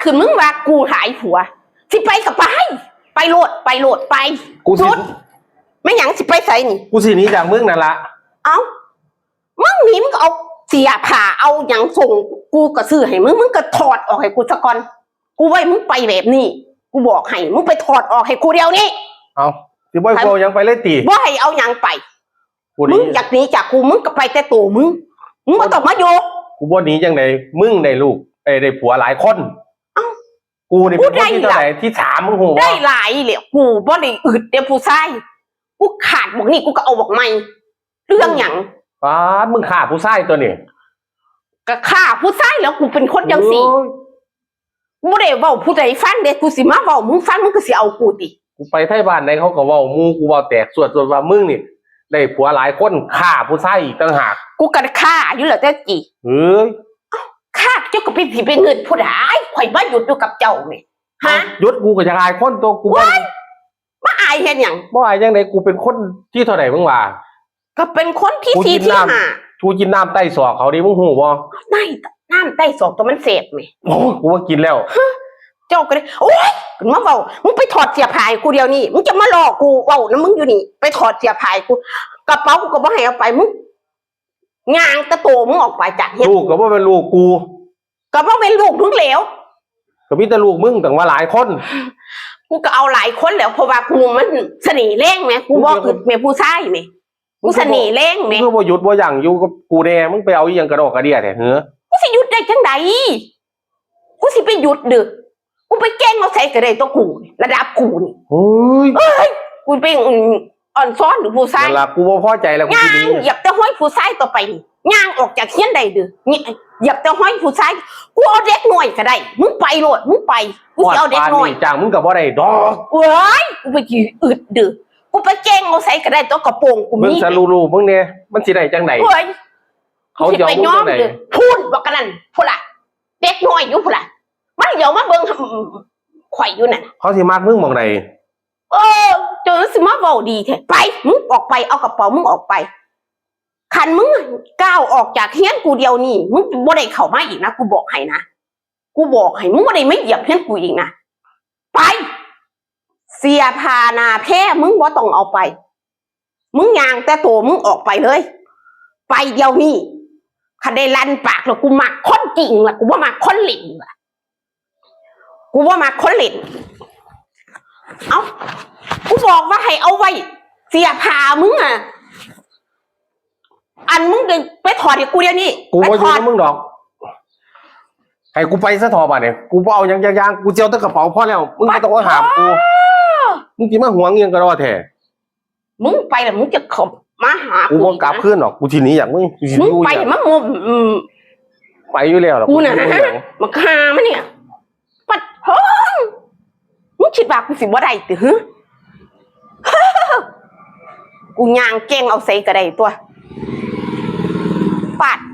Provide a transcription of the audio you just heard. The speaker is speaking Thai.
คือมึงว่ากูหายผัวสิไปกับไปโหลดไปกูสิไม่หยังสิไปใส่นี่กูสิหนีจากมึงนั่นละเอามึงหนีมึงก็เอาเสียผ่าเอาหยังส่งกูก็ซื้อให้มึงก็ถอดออกให้กูซะก่อนกูไว้มึงไปแบบนี้กูบอกให้มึงไปถอดออกให้กูเดียวนี้เอาสิบ่ให้กูยังไปเลยตีบ่ให้เอาหยังไปมึงอยากหนีจากกูมึงก็ไปแต่ตัวมึงบ่ต้องมาโยกกูบ่หนีจังไดมึงได้ลูกได้ผัวหลายคนกูนี่เป็นคนที่เท่าไหร่ที่3มึงโหได้หลายเลยกูบ่ได้อึดเดี๋ยวผู้ชายกูขาดบอกนี่กูก็เอาบอกใหม่เรื่องหยังป้ามึงฆ่าผู้ชายตัวนี้ก็ฆ่าผู้ชายแล้วกูเป็นคนจังซี่กูบ่ได้เว้าผู้ใดฟังเด้กูสิมาเว้ามึงฟังมึงก็สิเอากูติกูไปไทบ้านไหนเขาก็เว้ามูกูเว้าแตกส่วนว่ามึงนี่ได้ผัวหลายคนฆ่าผู้ชายอีกต่างหากกูก็ฆ่าอยู่แล้วแต่จีเฮ้ยฆ่าเจ้าก็เป็นเงินผู้ใดข่อยมาหยุดอยู่กับเจ้านี่ฮะหยุดกูก็จะอายคนตัวกูมาอายเฮ็ดหยังบ่อายจังได๋กูเป็นคนที่เท่าไหร่มึงว่าก็เป็นคนที่4ที่5กูกินน้ำใต้ศอกเขาดิมึงฮู้บ่น้ำใต้ศอกตัวมันเสพแม่โอ้กูว่ากินแล้วเจ้าก็เลยโอ๊ยขึ้นมาเว้ามึงไปถอดเสียผ้าให้กูเดียวนี่มึงจะมาหลอกกูเว้านะมึงอยู่นี่ไปถอดเสียผ้าให้กูกระเป๋ากูก็บ่ให้เอาไปมึงย่างตะโตมึงออกไปจากเฮ็ดลูกก็บ่เป็นลูกกูก็บ่เป็นลูกมึงแล้วก็มีแต่ลูกมึงตั้งว่าหลายคนกูก็เอาหลายคนแล้วเพราะว่ากูมันเสน่ห์แรงแม่กูบ่คือแม่ผู้ชายแม่กูเสน่ห์แรงแม่มึงบ่หยุดบ่ยั้งอยู่กับกูแน่มึงไปเอาอีหยังกระดอกกระเดี่ยแท้เหรอกูสิหยุดได้จังไดกูสิไปหยุดดึกกูไปแกล้งเอาใส่ก็ได้ตัวกูระดับกูนี่โอ้ยกูเป็นอ่อนซ้อนหรือผู้ชายนั่นล่ะกูบ่พอใจแล้วกูสิหนีเหยียบแต่ห้อยผู้ชายต่อไปย่างออกจากเฮียนได้ดึกเหยียบแต่ห้อยผู้ชายกูเอาเด็กหน่อยก็ได้มึงไปโลดมึงไปกูสิเอาเด็กหน่อยจ้างมึงก็บ่ได้ดอกเอ้ยกูไปอึดดึกกูไปแกล้งเอาใส่ก็ได้ตัวกระโปรงกูมีมึงสะลูๆมึงเนี่ยมันสิได้จังได๋เขาจะไปย้อมดึกพูดบอกกันนั่นพุ่นล่ะเด็กหน่อยอยู่พุ่นล่ะมันเดี๋ยวมาเบิ่งข่อยอยู่นั่นเขาสิมักมึงหม่องใดจนสิมาเว้าดีแท้ไปมึงออกไปเอากระเป๋ามึงออกไปคันมึงก้าวออกจากเฮียนกูเดียวนี่มึงบ่ได้เข้ามาอีกนะกูบอกให้นะกูบอกให้มึงบ่ได้ไม่เหยียบเฮียนกูอีกนะไปเสียพานาแพ้มึงบ่ต้องเอาไปมึงย่างแต่ตัวมึงออกไปเลยไปเดี๋ยวนี้คันได้ลั่นปากแล้วกูมักคนจริงล่ะกูบ่มักคนหลินล่ะกูบ่มักคนหลินเอ้ากูบอกว่าให้เอาไว้เสียพามึงอ่ะอันมึงไปถอดให้กูเดี๋ยวนี้กูบ่อยู่กับมึงดอกให้กูไปซะถอบัดเนี่ยกูบ่เอาหยังกูเจียวแต่กระเป๋าพอแล้วมึงบ่ต้องมาหามกูมึงสิมาหวงเงินก็รอแท้มึงไปแล้วมึงจะขบมาหากูบ่กลับคืนหรอกกูสิหนีอยากมึงไปมาโมไปอยู่แล้วล่ะกูน่ะมาฆ่ามันเนี่ยปัดเฮ้ยมึงคิดว่ากูสิบ่ได้ติฮึกูย่างเก่งเอาใส่ก็ได้ตัวปาด